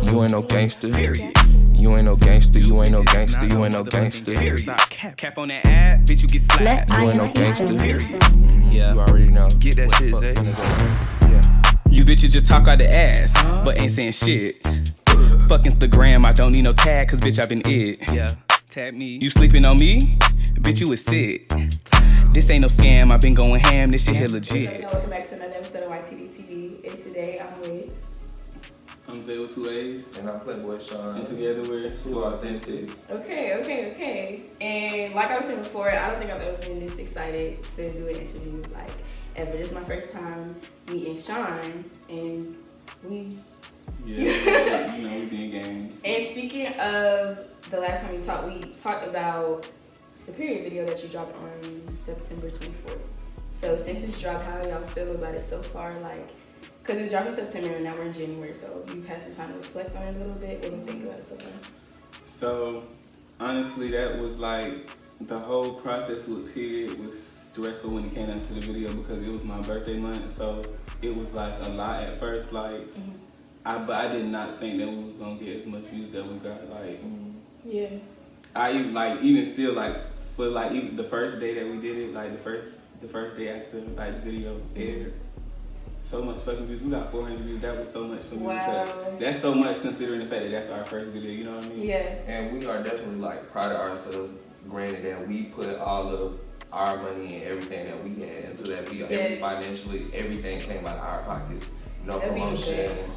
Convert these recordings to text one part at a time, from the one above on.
You ain't no gangster. You ain't no gangster. You ain't no gangster. You ain't no gangster. Cap on that ad, bitch, you get slapped. You ain't no gangster. Yeah. You already know. Get that shit, Zay. You bitches just talk out the ass, but ain't saying shit. Fuck Instagram, I don't need no tag, cause bitch, I been it. Yeah, tag me. You sleeping on me? Bitch, you was sick. This ain't no scam, I been going ham, this shit here legit. Welcome back to another episode of WE2AUTHENTIC TV, and today I'm Zay with 2 A's. And I'm Playboy Sean. And together we're Too Authentic. Okay. And like I was saying before, I don't think I've ever been this excited to do an interview like ever. This is my first time meeting Sean, and we... Yeah, you know, we being gang. And speaking of the last time we talked about the period video that you dropped on September 24th. So since it's dropped, how y'all feel about it so far? Like, because it dropped in September and now we're in January, so you've had some time to reflect on it a little bit. What do you think about it so far? So, honestly, that was like, the whole process with period was stressful when it came down to the video because it was my birthday month. So it was like a lot at first, like, but I did not think that we was gonna get as much views that we got. Like, yeah. I even even still for even the first day that we did it, like the first day after like the video aired, so much fucking views. We got 400 views. That was so much for me. Wow. That's so much considering the fact that that's our first video. You know what I mean? Yeah. And we are definitely like proud of ourselves. Granted that we put all of our money and everything that we had into that video. Yes. Financially, everything came out of our pockets. No That'd be promotion. nice.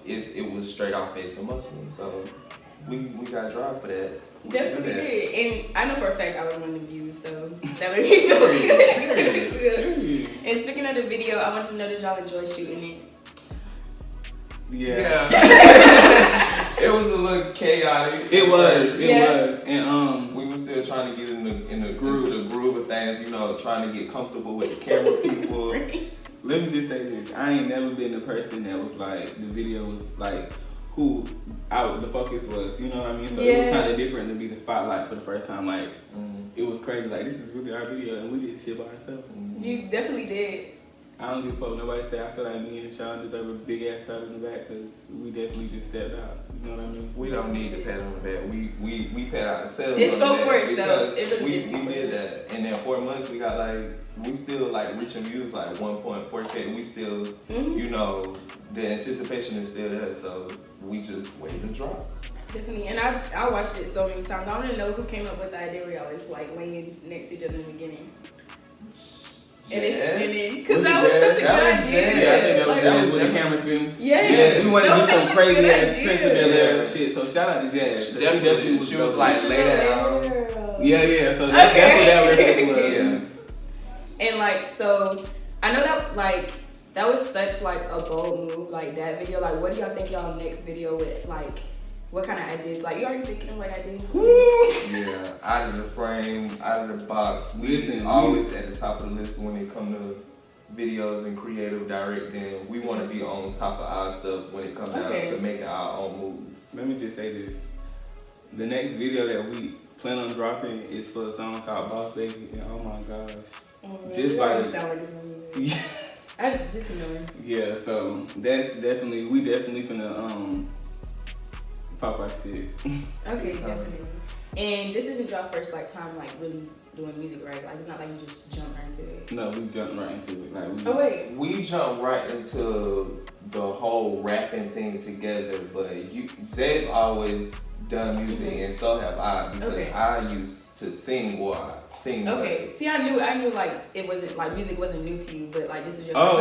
It was straight off face and muscle. So we got drive for that. Definitely did. And I know for a fact I was one of the views, so that made me feel good. And speaking of the video, I want to know that y'all enjoy shooting it. Yeah. It was a little chaotic. It was. And we were still trying to get in the groove of things, you know, trying to get comfortable with the camera people. Let me just say this. I ain't never been the person that was like, the video was like, who the focus was, you know what I mean? So it was kind of different to be the spotlight for the first time. Like, it was crazy. Like, this is really our video, and we did shit by ourselves. You definitely did. I don't give a fuck. Nobody say I feel like me and Sean deserve a big ass pat on the back because we definitely just stepped out. You know what I mean? We don't need the pat on the back. We pat ourselves. It on the spoke back for itself. because It really we did that. And in 4 months, we got we still reaching views like 1.4K. We still, you know, the anticipation is still there. So we just wait to drop. Definitely, and I watched it so many times. I want to know who came up with the idea where y'all was like laying next to each other in the beginning. And it's spinning. Because that was such a good idea. Yeah, I think that was with the camera spinning. Yeah. We wanted to do some crazy ass Prince of Bel-Air shit. So shout out to Jazz. She definitely was like, lay down. Yeah. So that's what that reference was. Yeah. And so I know that that was such a bold move, that video. What do y'all think y'all next video with what kind of ideas? You already thinking of ideas? Yeah, out of the frame, out of the box. We always at the top of the list when it comes to videos and creative directing. We want to be on top of our stuff when it comes down to making our own movies. Let me just say this. The next video that we plan on dropping is for a song called Boss Baby. And oh my gosh. Just by the sound like it's movie. I just know. Yeah, so that's definitely, we definitely finna pop our shit. Okay, definitely. And this isn't your first time really doing music, right? It's not you just jump right into it. No, we jumped right into it. We jumped right into the whole rapping thing together, but Zay's always done music and so have I, because I used to sing or sing. Okay. See, I knew it wasn't music wasn't new to you, but this is your no.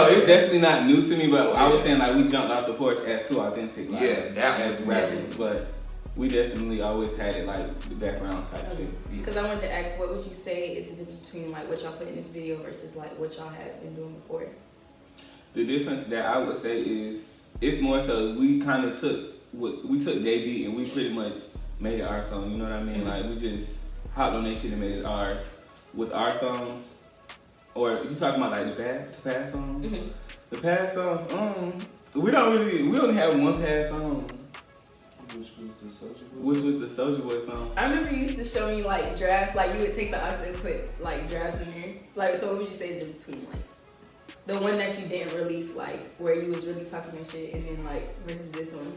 It's definitely not new to me, but I was saying we jumped off the porch as 2 Authentic. That was rappers, but we definitely always had it the background type shit. Because I wanted to ask, what would you say is the difference between what y'all put in this video versus what y'all had been doing before? The difference that I would say is it's more so we kind of took their beat and we pretty much made it our song. You know what I mean? We just hopped on that shit and made it ours with our songs. Or you talking about the past songs? Mm-hmm. The past songs, we only have one past song. Which was the Soulja Boy song. I remember you used to show me drafts, you would take the aux and put drafts in there. So what would you say is the difference between The one that you didn't release, like where you was really talking and shit, and then like versus this one.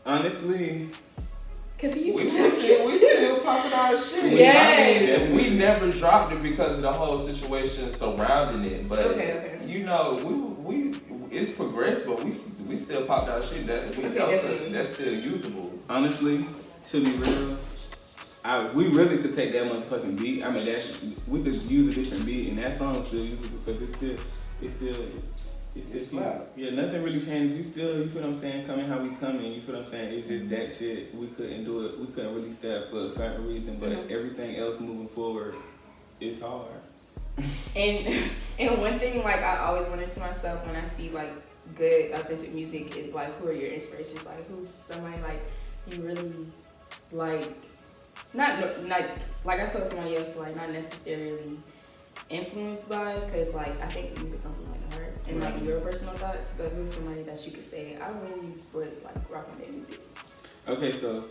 Honestly, cause he we still popping our shit. Yeah. I mean, we never dropped it because of the whole situation surrounding it. But okay. you know, we it's progressed, but we still popped our shit. That we that's still usable. Honestly, to be real, we really could take that motherfucking beat. I mean, we could use a different beat, and that song is still usable because it's slap. Yeah, nothing really changed. We still, you feel what I'm saying, coming how we coming. You feel what I'm saying? It's just that shit. We couldn't do it. We couldn't release that for a certain reason, but everything else moving forward, it's hard. And one thing like I always wonder to myself when I see like good authentic music is like, who are your inspirations? Like, who's somebody like you really like? Not like I told somebody else, like not necessarily influenced by, because like I think music comes from like the heart and like your personal thoughts. But who's somebody that you could say I really was like rocking their music? Okay, so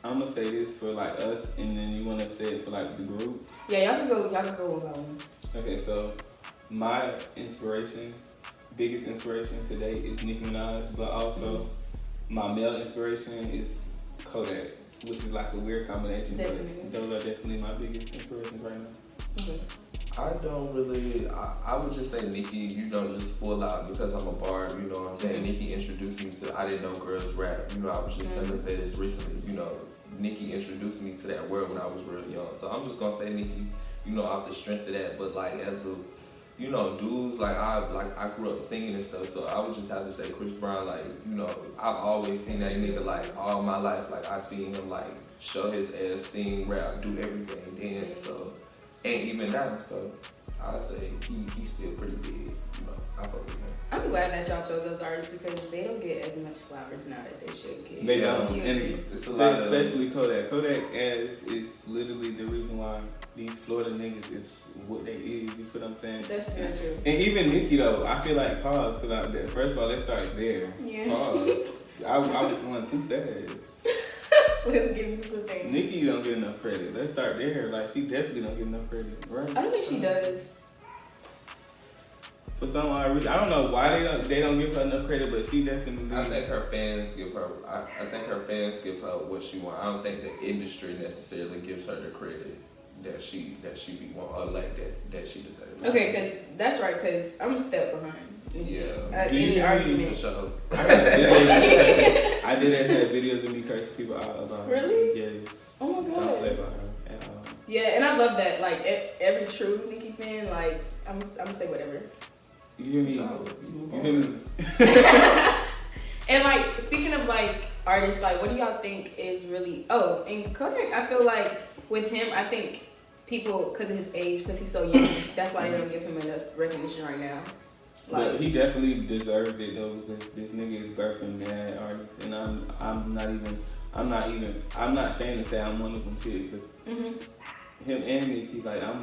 I'm gonna say this for like us, and then you wanna say it for like the group. Yeah, y'all can go one by one. Okay, so my biggest inspiration today is Nicki Minaj, but also my male inspiration is Kodak, which is like a weird combination. Definitely. But those are definitely my biggest inspirations right now. Okay. I don't really, I would just say Nicki, you know, just full out because I'm a bard, you know what I'm saying? Nicki introduced me to, I didn't know girls rap, you know, I was just telling say this recently, you know, Nicki introduced me to that world when I was real young. So I'm just gonna say Nicki, you know, off the strength of that, but like as a, you know, dudes, I grew up singing and stuff, so I would just have to say Chris Brown, like, you know, I've always seen that nigga, like, all my life, like, I seen him, like, show his ass, sing, rap, do everything, dance, so, and even now, so, I'd say he's still pretty big, you know, I fuck with him. I'm glad that y'all chose those artists because they don't get as much flowers now that they should get. They don't, and it's a lot especially Kodak. Kodak is literally the reason why these Florida niggas is what they is. You feel what I'm saying? That's very true. And even Nicki though, I feel like pause because first of all, let's start there. Yeah. Pause. I was going too fast. Let's get into some things. Nicki don't get enough credit. Let's start there. Like she definitely don't get enough credit, right? I don't think she does. For some odd reason, I don't know why they don't give her enough credit, but she definitely. I think her fans give her. I think her fans give her what she wants. I don't think the industry necessarily gives her the credit that she be want or like that she deserves. Okay, because that's right. Because I'm a step behind. Yeah. Any argument. For sure. I did have videos of me cursing people out about her. Really? Yes. Oh my Don't play gosh. about her at all. Yeah, and I love that. Like every true Nicki fan, like I'm gonna say whatever. You hear me? You hear me? And like speaking of like artists, like what do y'all think is really? Oh, and Kodak, I feel like with him, I think people because of his age, because he's so young, that's why they don't give him enough recognition right now. Like, But he definitely deserves it though because this nigga is birthing mad artists, and I'm not ashamed to say I'm one of them too because him and Nicki, like I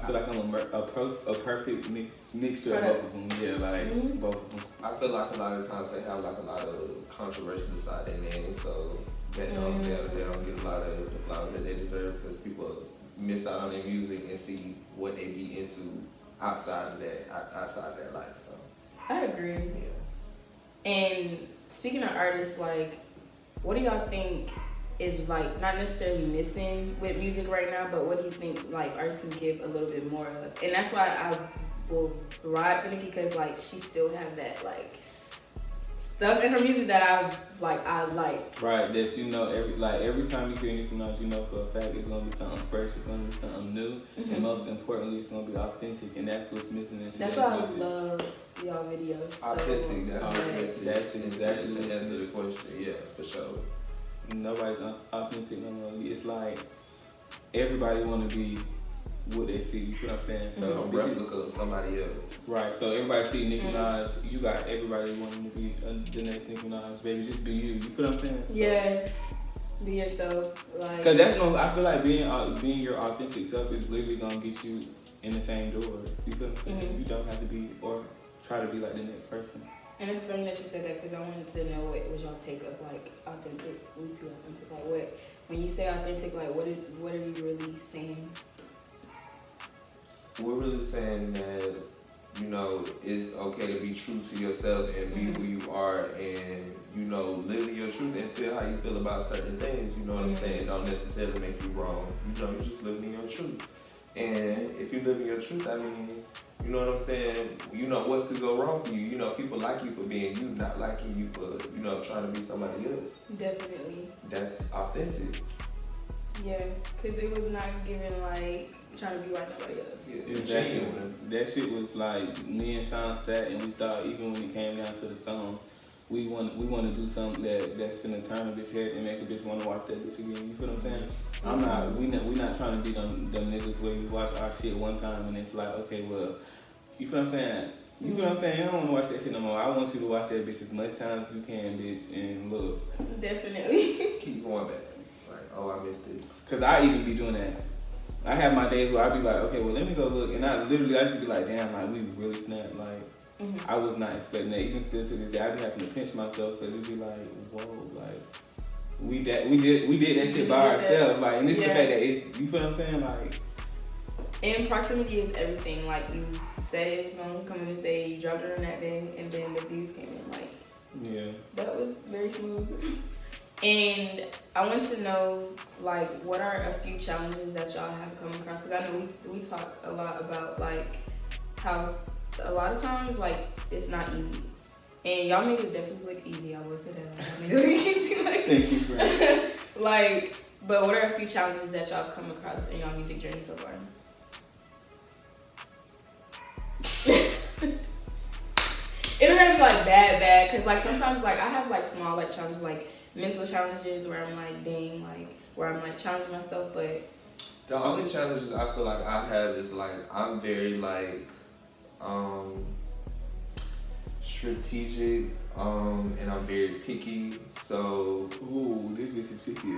feel like I'm a perfect mixture of both of them. Yeah, like both of them. I feel like a lot of times they have like a lot of controversy beside their name, so they don't get a lot of the flowers that they deserve because people miss out on their music and see what they be into outside of that life. So I agree. yeah. And speaking of artists, like, what do y'all think is like not necessarily missing with music right now, but what do you think like artists can give a little bit more of? And that's why I will ride for Nicki because like she still have that like stuff in her music that I like. Right, that you know every time you hear Nicki Minaj, you know for a fact it's gonna be something fresh, it's gonna be something new, and most importantly, it's gonna be authentic, and that's what's missing in today's That's why I music. love y'all videos. So, Authentic, that's exactly to answer the question. Yeah, for sure. Nobody's authentic no more. It's like everybody want to be what they see. You know what I'm saying? So A replica of somebody else. right. So everybody see Nicki Minaj. You got everybody wanting to be the next Nicki Minaj. Baby, just be you. You feel what I'm saying? Yeah. Be yourself. Like. Cause I feel like being your authentic self is literally gonna get you in the same doors. You feel what I'm saying? You don't have to be or try to be like the next person. And it's funny that you said that because I wanted to know what was y'all take of like authentic, WE2AUTHENTIC. Like when you say authentic, like what are you really saying? we're really saying that, you know, it's okay to be true to yourself and be who you are and, you know, live in your truth and feel how you feel about certain things. You know what I'm saying? It don't necessarily make you wrong. You know, you just live in your truth. And if you live in your truth, I mean, you know what I'm saying? You know, what could go wrong for you? You know, people like you for being you, not liking you for, you know, trying to be somebody else. Definitely. That's authentic. Yeah, because it was not given like trying to be like nobody else. Yeah, Exactly. genuine. That shit was like me and Sean sat and we thought even when it came down to the song, we want to do something that's finna turn a bitch head and make a bitch want to watch that bitch again. You feel what I'm saying? We not trying to be them niggas where you watch our shit one time and it's like, okay, well, you feel what I'm saying? You feel what I'm saying? I don't want to watch that shit no more. I want you to watch that bitch as much time as you can, bitch, and look. Definitely. Keep going back. Like, oh, I missed this. Cause I even be doing that. I have my days where I be like, okay, well let me go look, and I just be like, damn, like we really snapped. Like I was not expecting that. Even still to this day, I be having to pinch myself because it be like, whoa, like we did that shit by ourselves. Like, and this is the fact that it's, you feel what I'm saying, like. And proximity is everything. Like you said it was gonna come in this day, you dropped it on that day, and then the views came in. Like, yeah, that was very smooth. And I want to know, like, what are a few challenges that y'all have come across? Because I know we talk a lot about, like, how a lot of times, like, it's not easy. And y'all make it definitely look easy. I will say that. Y'all made it look easy. Like, thank you, friend. like, but what are a few challenges that y'all come across in y'all music journey so far? It don't have to be, like, bad. Because, like, sometimes, like, I have, like, small, like, challenges, like, mental challenges where I'm like, dang, like, where I'm like challenging myself, but the only challenges I feel like I have is like I'm very like strategic and I'm very picky. So Ooh, this bitch is picky.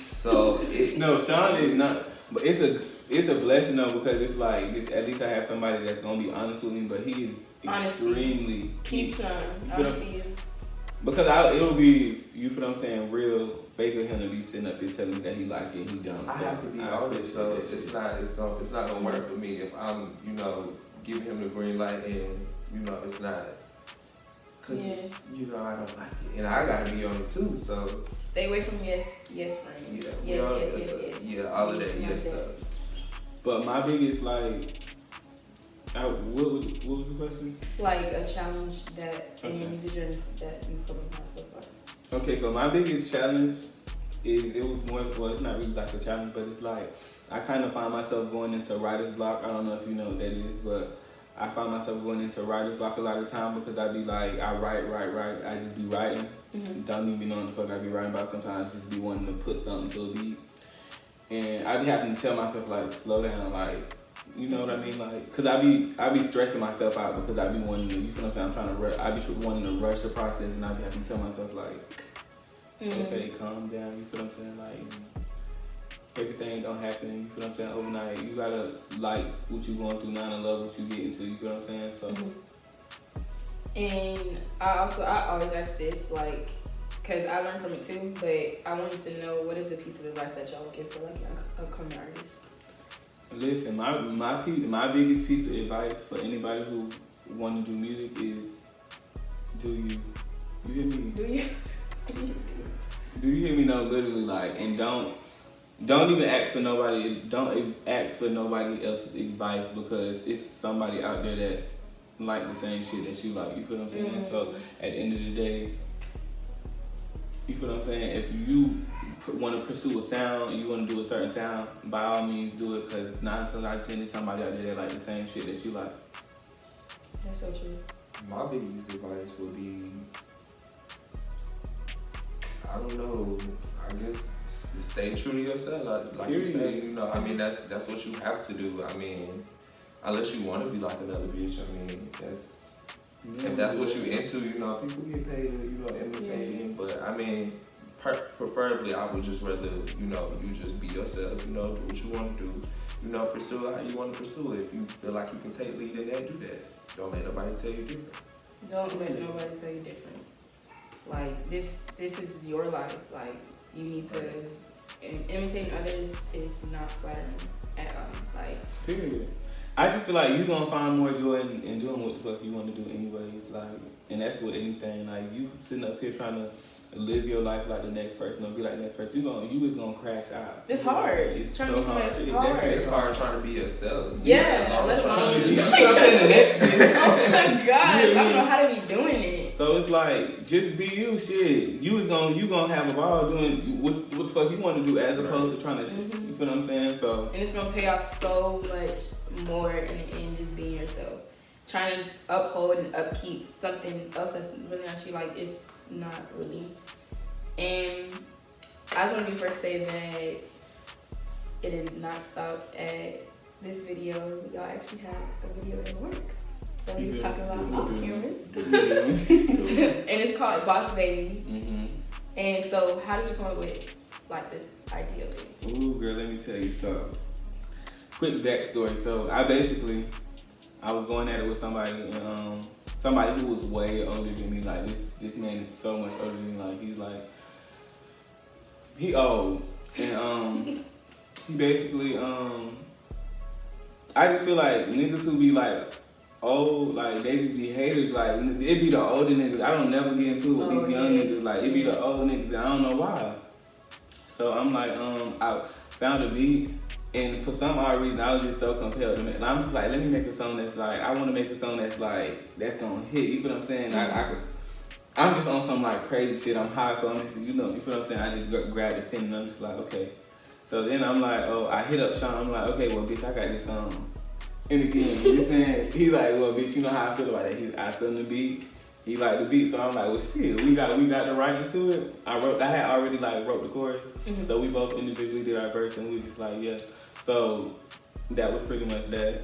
So no, Sean is not, but it's a blessing though because it's like at least I have somebody that's gonna be honest with me, but he is extremely keep trying. Honesty is. Because it'll be, you feel what I'm saying, real fake of him to be sitting up here telling me that he like it, he don't. I have to be honest, so it's not gonna work for me if I'm, you know, giving him the green light and, you know, it's not. Cause you know I don't like it, and I gotta be on it too. So stay away from yes friends. Yes. Yeah, all of that yes stuff. But my biggest like. What was the question? Like a challenge that in your music journey that you've come across so far. Okay, so my biggest challenge is it's not really like a challenge, but it's like I kind of find myself going into writer's block. I don't know if you know what that is, but I find myself going into writer's block a lot of the time because I be like, I write. I just be writing. Don't even know what the fuck I be writing about. Sometimes just be wanting to put something to a beat, and I be having to tell myself like, slow down, like. You know what I mean? Like, cause I be stressing myself out because I be wanting to, you feel what I'm saying? I'm trying to I be wanting to rush the process and I be having to tell myself like, okay, calm down, you feel what I'm saying? Like, everything don't happen, you feel what I'm saying, overnight. You gotta like what you going through now and love what you getting to, you feel what I'm saying? So. And I always ask this, like, cause I learned from it too, but I wanted to know what is a piece of advice that y'all would give for like a upcoming artist? Listen, my biggest piece of advice for anybody who want to do music is, do you? You hear me? Do you? Do you hear me? No, literally, like, and don't even ask for nobody. Don't ask for nobody else's advice because it's somebody out there that like the same shit that you like. You feel what I'm saying? So at the end of the day, you feel what I'm saying? If you want to pursue a sound and you want to do a certain sound, by all means do it because 9 times out of 10 there's somebody out there that like the same shit that you like. That's so true. My biggest advice would be, I don't know, I guess stay true to yourself. Like you say, you know, I mean that's what you have to do. I mean, unless you want to be like another bitch, I mean if that's what you into, you know, people get paid to, you know, imitating. But I mean, preferably, I would just rather, you know, you just be yourself, you know, do what you want to do, you know, pursue it how you want to pursue it. If you feel like you can take lead in that, do that. Don't let nobody tell you different. Don't let nobody tell you different. Like, this is your life. Like, you need to, imitating others is not flattering at all. Like, period. I just feel like you're gonna find more joy in doing what the fuck you want to do anyways. Like, and that's with anything. Like, you sitting up here trying to live your life like the next person or be like the next person, you is gonna crash out. It's hard. It's trying so to be somebody else is hard. It's hard trying to be yourself. Yeah, let Trying to alone. be the next bitch. Oh my gosh, I don't know how to be doing it. So it's like, just be you, shit. You gonna have a ball doing what the fuck you want to do as opposed to trying to, you feel what I'm saying? So. And it's gonna pay off so much more in the end, just being yourself. Trying to uphold and upkeep something else that's really actually like, it's not really. And I just want to first say that it did not stop at this video. Y'all actually have a video in the works that we was talking about off cameras. And it's called Boss Baby. Mm-hmm. And so how did you come up with like the idea of it? Ooh, girl, let me tell you something. Quick backstory. So I was going at it with somebody, and somebody who was way older than me. Like, this man is so much older than me. Like, he old, and he basically I just feel like niggas who be like old, like they just be haters. Like, it be the older niggas. I don't never get into it with these young niggas. Like, it be the old niggas, and I don't know why. So I'm like, I found a beat. And for some odd reason, I was just so compelled to make. And I'm just like, let me make a song that's like, I want to make a song that's like, that's gonna hit. You feel what I'm saying? I'm just on some like crazy shit. I'm high, so I'm just, you feel what I'm saying? I just grabbed the pen and I'm just like, okay. So then I'm like, I hit up Sean. I'm like, okay, well, bitch, I got this song. And again, this man, he like, well, bitch, you know how I feel about that. I sent the beat. He liked the beat, so I'm like, well, shit, we got the writing to it. I had already like wrote the chorus, so we both individually did our verse, and we just like, yeah. So that was pretty much that.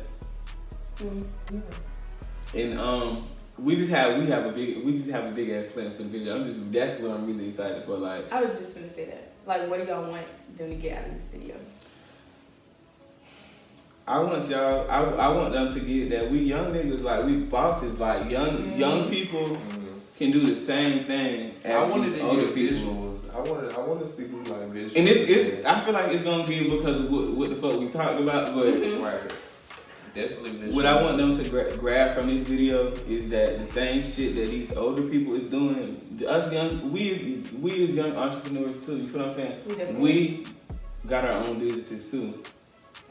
And we just have a big ass plan for the video. That's what I'm really excited for. Like, I was just gonna say that. Like, what do y'all want them to get out of this video? I want them to get that we young niggas, like we bosses, like young people can do the same thing as I wanted to older get people. visuals. I want to see who like visuals. And it's I feel like it's gonna be because of what the fuck we talked about, but right. Definitely visuals. What I want them to grab from this video is that the same shit that these older people is doing, us young, we as young entrepreneurs too. You feel what I'm saying? We got our own businesses too.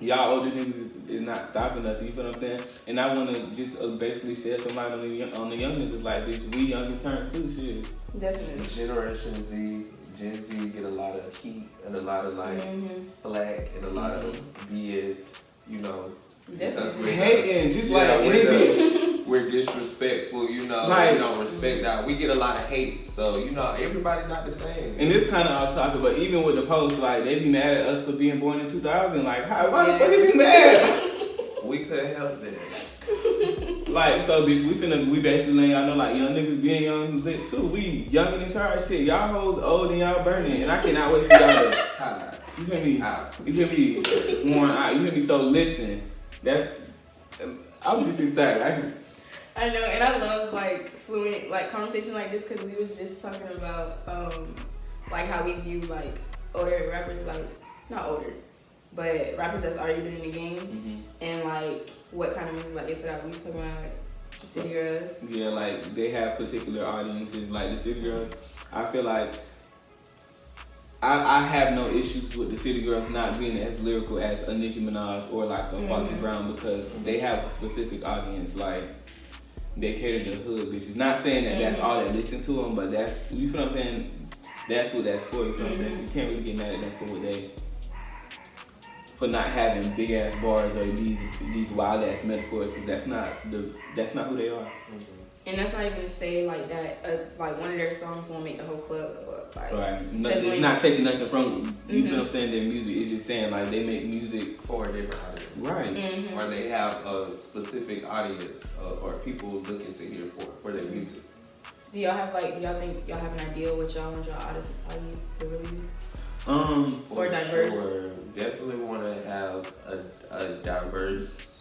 Y'all older niggas is not stopping nothing, you feel what I'm saying? And I want to just basically shed some light on the young niggas like, bitch, we young in turn too, shit. Definitely. Generation Z, Gen Z get a lot of heat and a lot of like flack and a lot of BS, because we're hating, just like we're disrespectful, like, we don't respect that. We get a lot of hate, so everybody not the same. And this kind of off topic, but even with the post, like they be mad at us for being born in 2000. Like, why the fuck is he mad? We couldn't help that. Like, so bitch, we basically letting y'all know, like, young niggas being young lit too. We young and in charge, shit. Y'all hoes old and y'all burning, and I cannot wait for y'all to. Tired. You hear me? You hear me? Worn out. You hear me? So listen, I'm just excited. I know, and I love like fluent like conversation like this because we was just talking about like how we view like older rappers, like not older, but rappers that's already been in the game, and like what kind of music like they put out. We was talking about the City Girls. Yeah, like they have particular audiences. Like the City Girls, I feel like I have no issues with the City Girls not being as lyrical as a Nicki Minaj or like a Foxy Brown because they have a specific audience. Like, they cater to the hood bitches. Not saying that that's all that listen to them, but that's, you feel what I'm saying? That's what that's for, you feel what I'm saying? You can't really get mad at them for what for not having big ass bars or these wild ass metaphors, because that's not who they are. And that's not even to say like that like one of their songs won't make the whole club go up. Like, right. It's not taking nothing from, you feel what I'm saying, their music. It's just saying like they make music for a different audience. Right. Or they have a specific audience or people looking to hear for their music. Do y'all think y'all have an idea what y'all want your audience to really be? For diverse. Sure. Definitely want to have a diverse,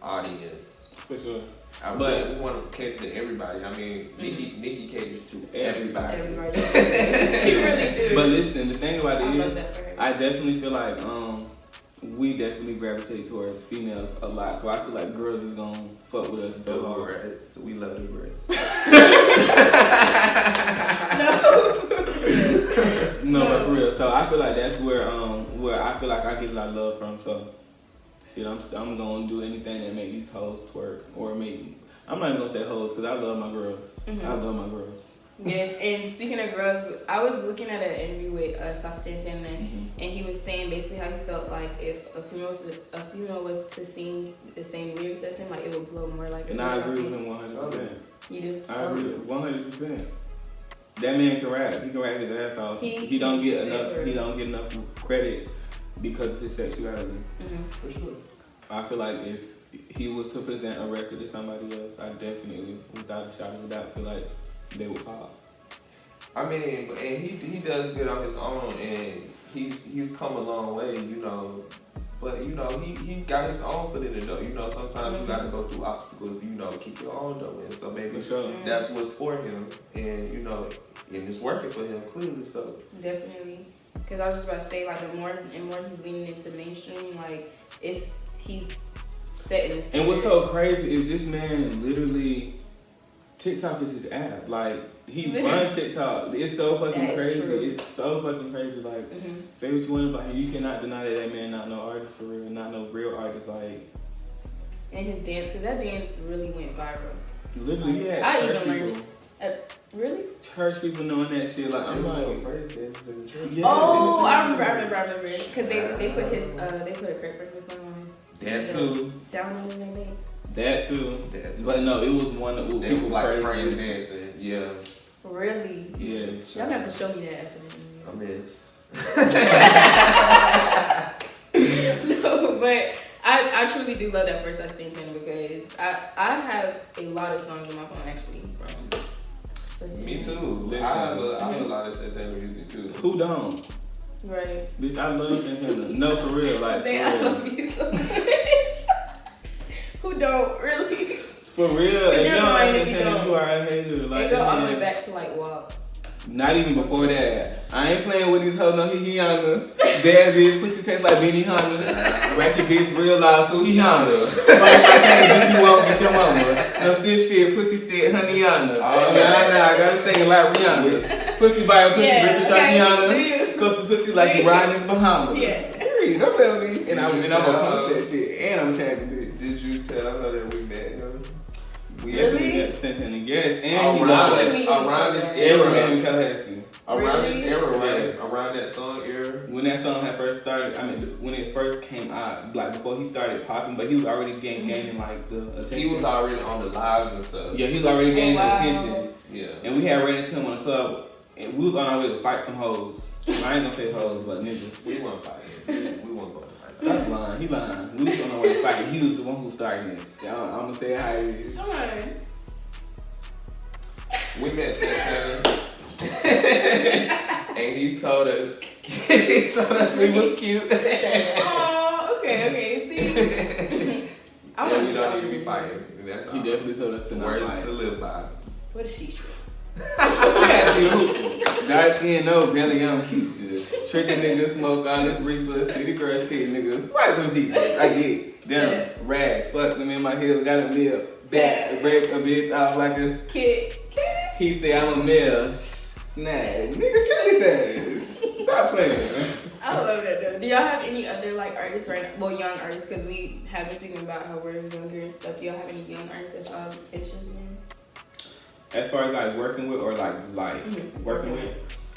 audience. For sure. But we want to cater to everybody. I mean, Nicki caters to everybody. She really do. But listen, the thing about it is, that for her. I definitely feel like we definitely gravitate towards females a lot. So I feel like girls is gonna fuck with us so hard. Breasts. We love the breasts. No, but for real. So I feel like that's where I feel like I get a lot of love from. So shit, I'm gonna do anything that make these hoes twerk or make. I'm not even gonna say hoes because I love my girls. I love my girls. Yes, and speaking of girls, I was looking at an interview with Sauce Santana, and he was saying basically how he felt like if a female was to sing the same lyrics as him, like it would blow more like. And I agree with him 100%. You do? I agree 100%. That man can rap. He can rap his ass off. He don't get enough. He don't get enough credit because of his sexuality. For sure. I feel like if he was to present a record to somebody else, I definitely, without a shadow of a doubt, feel like they would pop. I mean, and he does good on his own, and he's come a long way, you know. But you know, he got his own foot in it though. You know, sometimes you gotta go through obstacles. You know, keep your own though, and so maybe that's what's for him, and you know, and it's working for him clearly. So definitely, because I was just about to say, like the more and more he's leaning into mainstream, like he's setting the standard. And what's so crazy is this man literally, TikTok is his app. Like he runs TikTok. It's so fucking crazy. True. It's so fucking crazy. Like say what you want about him, you cannot deny that man not no artist for real, not no real artist. Like and his dance, because that dance really went viral. Literally, yeah. I even learned it. Really? Church people knowing that shit. Like I'm like, yeah, oh, I remember, because they put his they put a Kirk Franklin song on it. That too. Sound on it. That too. But no, it was one that people was like praise dancing. Yeah. Really? Yes. Y'all have to show me that after this. No, but I truly do love that first I sing him because I have a lot of songs on my phone actually from. Me too. I have a lot of Santana music too. Who don't? Right. Bitch, I love Santana. No, for real. Like, say I love you so much. Who don't really? For real. And you don't like Santana, you are a hater. Like, it go all the way back to like WAP. Not even before that. I ain't playing with these hoes, no Hihiana. Bad bitch, pussy tastes like Benny Hanna. Ratchet bitch, real loud, so Hihiana. Fuck my change, bitch, you won't get your mama. No stiff shit, pussy stick, Honeyana. Oh, nah, I gotta sing like Rihanna. Pussy by a pussy, baby, Shawtyana. Cause the pussy like you riding in Bahamas. Yeah. Period, don't tell me. And I'm gonna post that shit, and I'm tagging bitch. Did you tell her that we met him? We definitely got Santana, yes, and around this era, man, Tallahassee. Around this era, right? Around that song era. When that song had first started, I mean, when it first came out, like before he started popping, but he was already gaining like the attention. He was already on the lives and stuff. Yeah, he was already gaining attention. Yeah. And we had ran into him on the club, and we was on our way to fight some hoes. I ain't gonna say hoes, but niggas. We weren't fighting. We weren't going to fight. That's lying. He lying. We was on our way to fight. He was the one who started it. I'm gonna say how it is. We met Santana. And he told us we was cute. Oh, okay, see. We don't need to be fighting. That's he definitely told us to not fight. To live by. What is she? Dark skin, no, belly on Keisha. Tricking niggas, smoke all this reefer, city girl shit, niggas. Swipe them pieces. I get them rags. Fuck them in my heels, got a meal. Back, break a bitch off like a kid. He say I'm a male. Snag. Nigga, chill his ass. Stop playing. I love that though. Do y'all have any other like artists right now? Well, young artists, because we have been speaking about how we're younger and stuff. Do y'all have any young artists that y'all interested in? As far as like working with or like working with?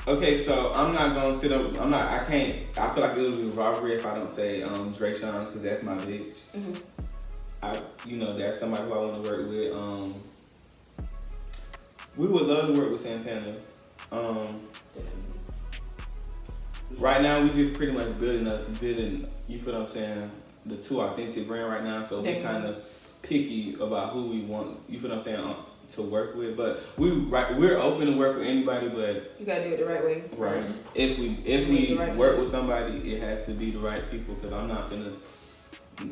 Okay, so I'm not gonna sit up. I can't. I feel like it was a robbery if I don't say Drake Sean because that's my bitch. That's somebody who I want to work with. We would love to work with Santana. Right now we just pretty much building. You feel what I'm saying? The WE2AUTHENTIC brand right now, so we kind of picky about who we want. You feel what I'm saying? To work with, but we're open to work with anybody, but you gotta do it the right way. Right. If we work with somebody, it has to be the right people. Because I'm not gonna.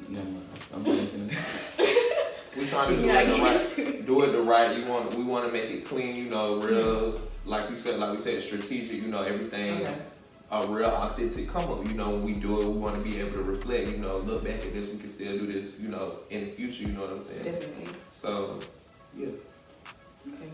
Never mind. I'm not gonna. We trying to do it the right. We want to make it clean. Real. Like we said, strategic. Everything a real authentic come up. You know, when we do it, we want to be able to reflect. You know, look back at this. We can still do this. You know, in the future. You know what I'm saying? Definitely. So, yeah. Okay.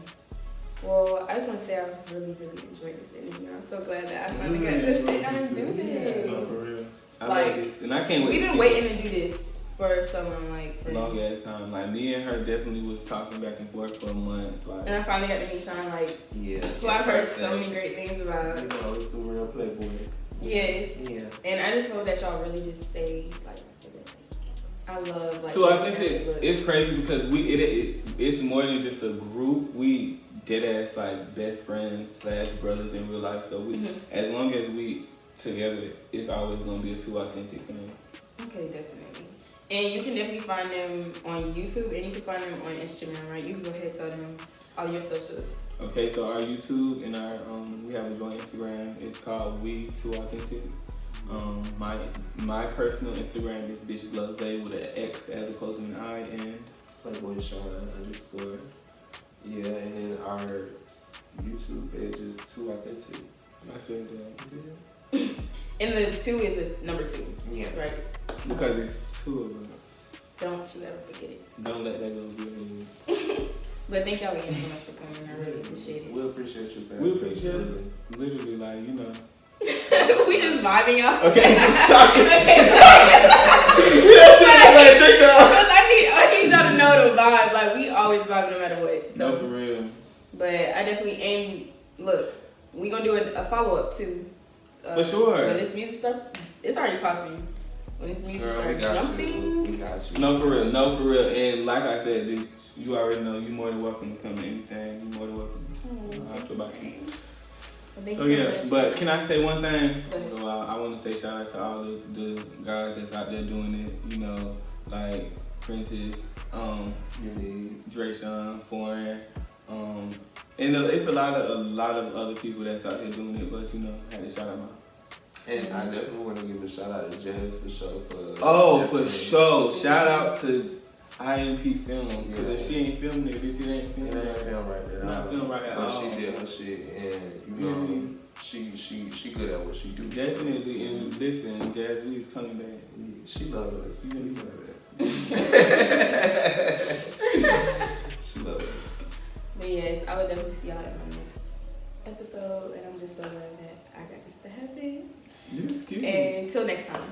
Well, I just want to say I really, really enjoyed this interview. I'm so glad that I finally got to sit down and do this. No, for real. I Like, love this, and I can't wait. We've been waiting to do this for so long, like for long ass time. Like me and her definitely was talking back and forth for months. Like, and I finally got to meet Sean, like who I've heard so many great things about. You know, it's the real playboy. Yes. Yeah. And I just hope that y'all really just stay like. I love like. So I think it's crazy because it's more than just a group. We dead ass like best friends / brothers in real life. So we, as long as we together, it's always gonna be a 2Authentic thing. Okay, definitely. And you can definitely find them on YouTube and you can find them on Instagram, right? You can go ahead and tell them all your socials. Okay, so our YouTube and our we have a joint Instagram. It's called WE2AUTHENTIC. My personal Instagram is Bitches Love Zay with an X as opposed to an I and Playboy Sean _ Yeah, and then our YouTube page is 2Authentic. I said that. And the 2 is a number 2. Yeah. Right. Because it's 2 of them. Don't you ever forget it. Don't let that go good. But thank y'all again so much for coming. I really appreciate it. We appreciate you, fam. We appreciate it. Literally, like, you know. We just vibing y'all. Okay, just talking. I need y'all to know the vibe. Like, we always vibe no matter what. So. No, for real. But I definitely, and look, we gonna do a follow-up too. For sure. When this music stuff, it's already popping. When this music starts jumping. We got you. No, for real. No, for real. And like I said, you already know you're more than welcome to come to anything. You're more than welcome. I feel about you. Well, So yeah, but can I say one thing? Go ahead. I want to say shout out to all the guys that's out there doing it. You know, like Prentice, Drayshawn, Foreign, and it's a lot of other people that's out there doing it. But you know, I had to shout out my. And I definitely want to give a shout out to Jazz for sure. For sure. Shout out to IMP Film. Because if she ain't filming it, bitch, it ain't filming. It ain't film right there. It's not film right at all. But she did her shit, and you know, she good at what she do. Definitely. And listen, Jazz, we is coming back. She love us. She gonna be love She love us. But yes, I would definitely see y'all in my next episode, and I'm just so glad that I got this to happen. This is cute. And until next time.